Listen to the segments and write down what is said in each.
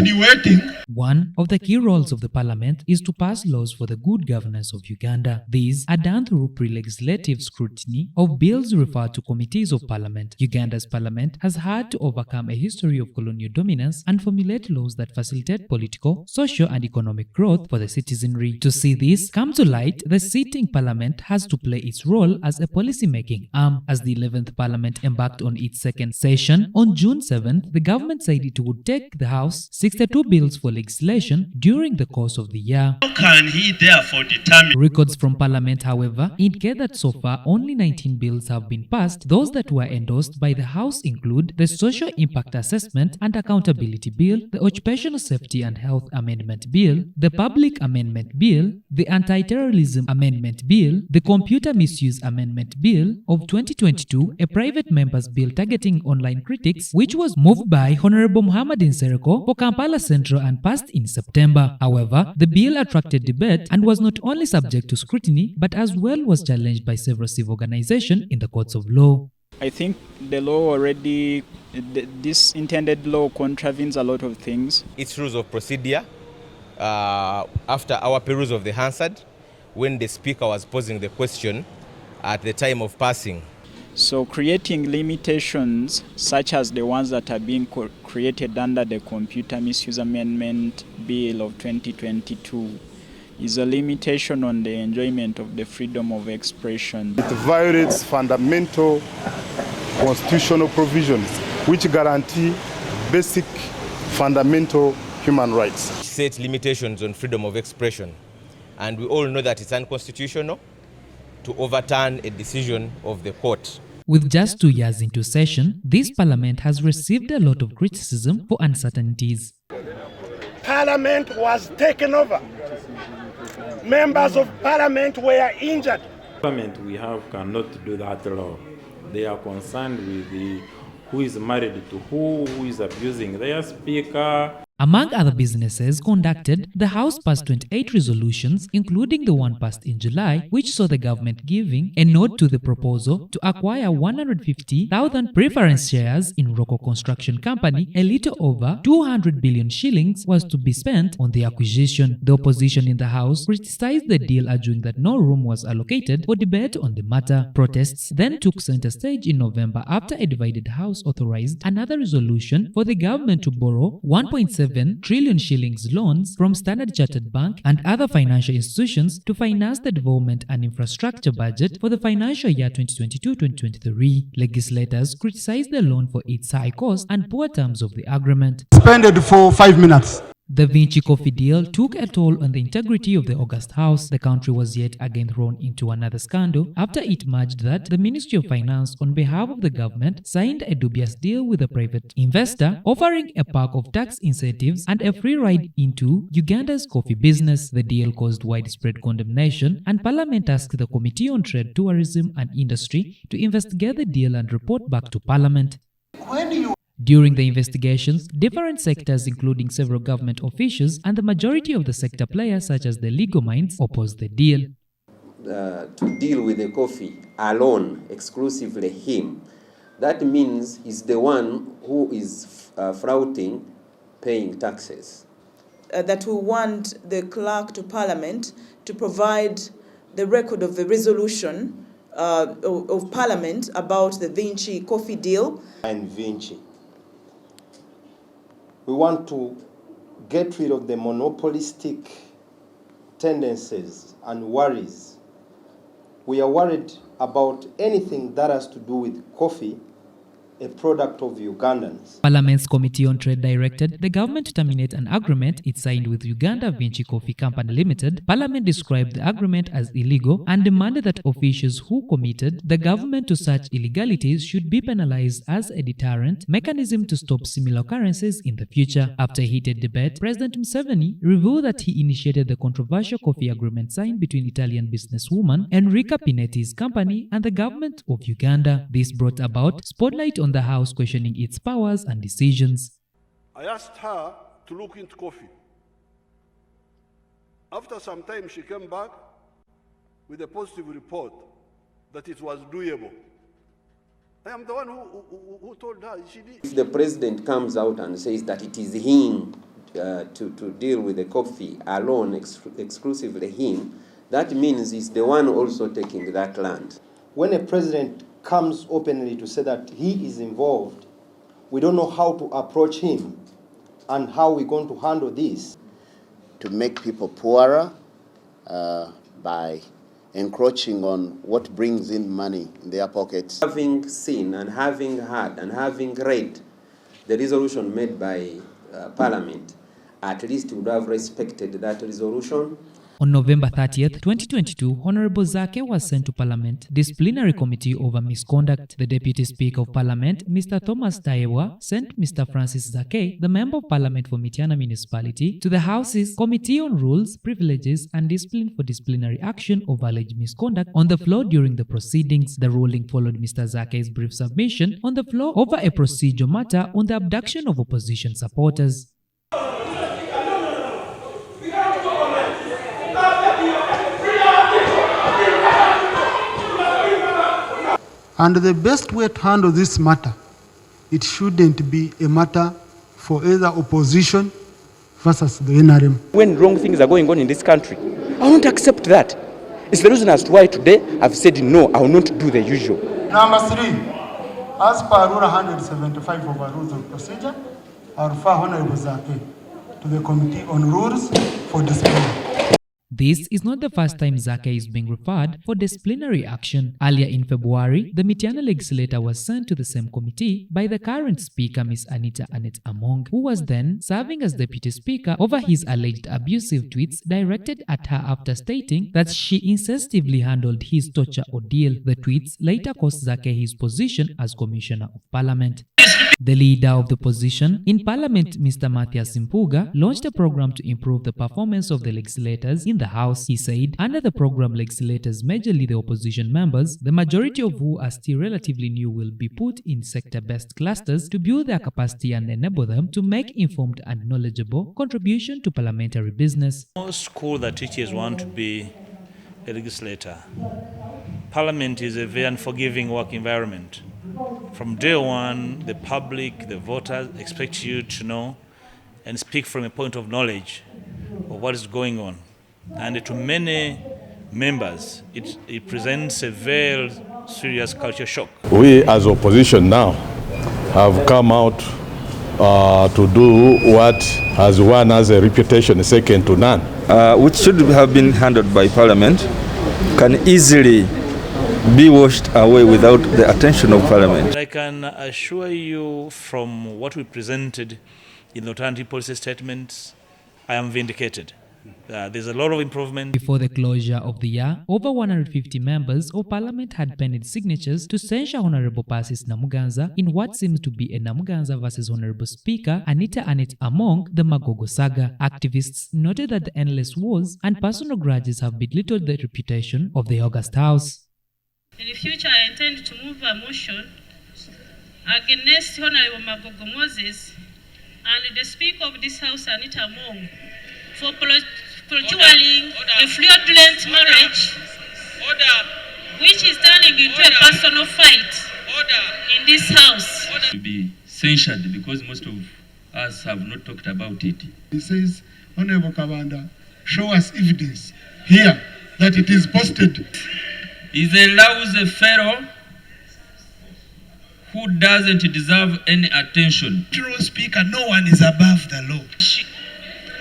be waiting. One of the key roles of the parliament is to pass laws for the good governance of Uganda. These are done through pre-legislative scrutiny of bills referred to committees of parliament. Uganda's parliament has had to overcome a history of colonial dominance and formulate laws that facilitate political, social and economic growth for the citizenry. To see this come to light, the sitting parliament has to play its role as a policy-making arm. As the 11th parliament embarked on its second session, on June 7th, the government said it would take the House 62 bills for legislation during the course of the year. How can he therefore determine? Records from Parliament, however, indicate that so far only 19 bills have been passed. Those that were endorsed by the House include the Social Impact Assessment and Accountability Bill, the Occupational Safety and Health Amendment Bill, the Public Amendment Bill, the Anti-Terrorism Amendment Bill, the Computer Misuse Amendment Bill of 2022, a private member's bill targeting online critics, which was moved by Honorable Muhammad Nsereko for Kampala Central and passed in September. However, the bill attracted debate and was not only subject to scrutiny, but as well was challenged by several civil organizations in the courts of law. I think the law already, this intended law contravenes a lot of things. Its rules of procedure, after our perusal of the Hansard, when the speaker was posing the question at the time of passing. So creating limitations such as the ones that are being created under the Computer Misuse Amendment Bill of 2022 is a limitation on the enjoyment of the freedom of expression. It violates fundamental constitutional provisions which guarantee basic fundamental human rights. Set limitations on freedom of expression, and we all know that it's unconstitutional to overturn a decision of the court. With just 2 years into session, this parliament has received a lot of criticism for uncertainties. Parliament was taken over. Members of parliament were injured. Parliament we have cannot do that law. They are concerned with who is married to who is abusing their speaker. Among other businesses conducted, the House passed 28 resolutions, including the one passed in July, which saw the government giving a nod to the proposal to acquire 150,000 preference shares in Rocco Construction Company. A little over 200 billion shillings was to be spent on the acquisition. The opposition in the House criticized the deal, arguing that no room was allocated for debate on the matter. Protests then took center stage in November after a divided House authorized another resolution for the government to borrow 1.7 trillion shillings loans from Standard Chartered Bank and other financial institutions to finance the development and infrastructure budget for the financial year 2022-2023. Legislators criticized the loan for its high cost and poor terms of the agreement. Suspended for 5 minutes. The Vinci coffee deal took a toll on the integrity of the August House. The country was yet again thrown into another scandal after it emerged that the Ministry of Finance, on behalf of the government, signed a dubious deal with a private investor, offering a pack of tax incentives and a free ride into Uganda's coffee business. The deal caused widespread condemnation, and Parliament asked the Committee on Trade, Tourism and Industry to investigate the deal and report back to Parliament. During the investigations, different sectors, including several government officials and the majority of the sector players such as the legal minds, opposed the deal. To deal with the coffee alone, exclusively him, that means he's the one who is flouting paying taxes. That we want the clerk to Parliament to provide the record of the resolution of Parliament about the Vinci coffee deal. And Vinci. We want to get rid of the monopolistic tendencies and worries. We are worried about anything that has to do with coffee, a product of Ugandans. Parliament's Committee on Trade directed the government to terminate an agreement it signed with Uganda Vinci Coffee Company Limited. Parliament described the agreement as illegal and demanded that officials who committed the government to such illegalities should be penalized as a deterrent mechanism to stop similar occurrences in the future. After a heated debate, President Museveni revealed that he initiated the controversial coffee agreement signed between Italian businesswoman Enrica Pinetti's company and the government of Uganda. This brought about spotlight on the House questioning its powers and decisions. I asked her to look into coffee. After some time, she came back with a positive report that it was doable. I am the one who told her she did. If the president comes out and says that it is him to deal with the coffee alone, exclusively him, that means he's the one also taking that land. When a president comes openly to say that he is involved, we don't know how to approach him and how we're going to handle this. To make people poorer by encroaching on what brings in money in their pockets. Having seen and having heard and having read the resolution made by Parliament, at least would have respected that resolution. On November 30th, 2022, Honorable Zake was sent to Parliament Disciplinary Committee over misconduct. The Deputy Speaker of Parliament, Mr. Thomas Tayewa, sent Mr. Francis Zake, the Member of Parliament for Mityana Municipality, to the House's Committee on Rules, Privileges and Discipline for disciplinary action over alleged misconduct on the floor during the proceedings. The ruling followed Mr. Zake's brief submission on the floor over a procedural matter on the abduction of opposition supporters. And the best way to handle this matter, it shouldn't be a matter for either opposition versus the NRM. When wrong things are going on in this country, I won't accept that. It's the reason as to why today I've said no, I will not do the usual. Number 3, as per Rule 175 of our Rules of Procedure, I refer Honorable Zake to the Committee on Rules for Discipline. This is not the first time Zake is being referred for disciplinary action. Earlier in February, the Mityana legislator was sent to the same committee by the current Speaker, Ms. Anita Among, who was then serving as Deputy Speaker over his alleged abusive tweets directed at her after stating that she insensitively handled his torture ordeal. The tweets later cost Zake his position as Commissioner of Parliament. The leader of the opposition in Parliament, Mr. Matthias Mpuga, launched a program to improve the performance of the legislators in the House. He said, under the program, legislators, majorly the opposition members, the majority of who are still relatively new, will be put in sector-based clusters to build their capacity and enable them to make informed and knowledgeable contribution to parliamentary business. Most school that teachers want to be a legislator. Parliament is a very unforgiving work environment. From day one, the public, the voters expect you to know and speak from a point of knowledge of what is going on. And to many members, it presents a very serious culture shock. We as opposition now have come out to do what has won us a reputation second to none. Which should have been handled by Parliament can easily be washed away without the attention of Parliament. I can assure you from what we presented in the alternative policy statements, I am vindicated. There's a lot of improvement. Before the closure of the year, over 150 members of Parliament had penned signatures to censure Honorable Persis Namuganza in what seems to be a Namuganza versus Honorable Speaker Anita Among the Magogo saga. Activists noted that the endless wars and personal grudges have belittled the reputation of the August House. In the future, I intend to move a motion against Honorable Magogo Moses and the Speaker of this House, Anita Among, for procuring a fraudulent marriage, which is turning into a personal fight in this House. To be censured because most of us have not talked about it. He says, Honorable Kabanda, show us evidence here that it is posted. Is allows a fellow who doesn't deserve any attention. General Speaker, no one is above the law.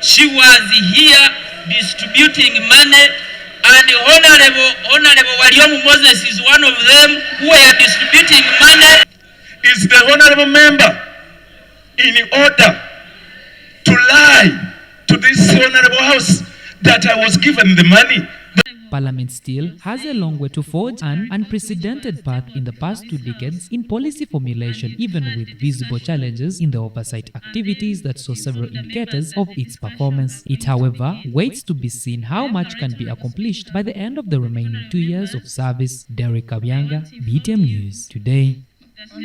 She was here distributing money, and Honorable Waliomu Moses is one of them who were distributing money. Is the honorable member in order to lie to this honorable house that I was given the money? Parliament still has a long way to forge an unprecedented path in the past 2 decades in policy formulation, even with visible challenges in the oversight activities that saw several indicators of its performance. It, however, waits to be seen how much can be accomplished by the end of the remaining 2 years of service. Derek Kabyanga, BTM News Today.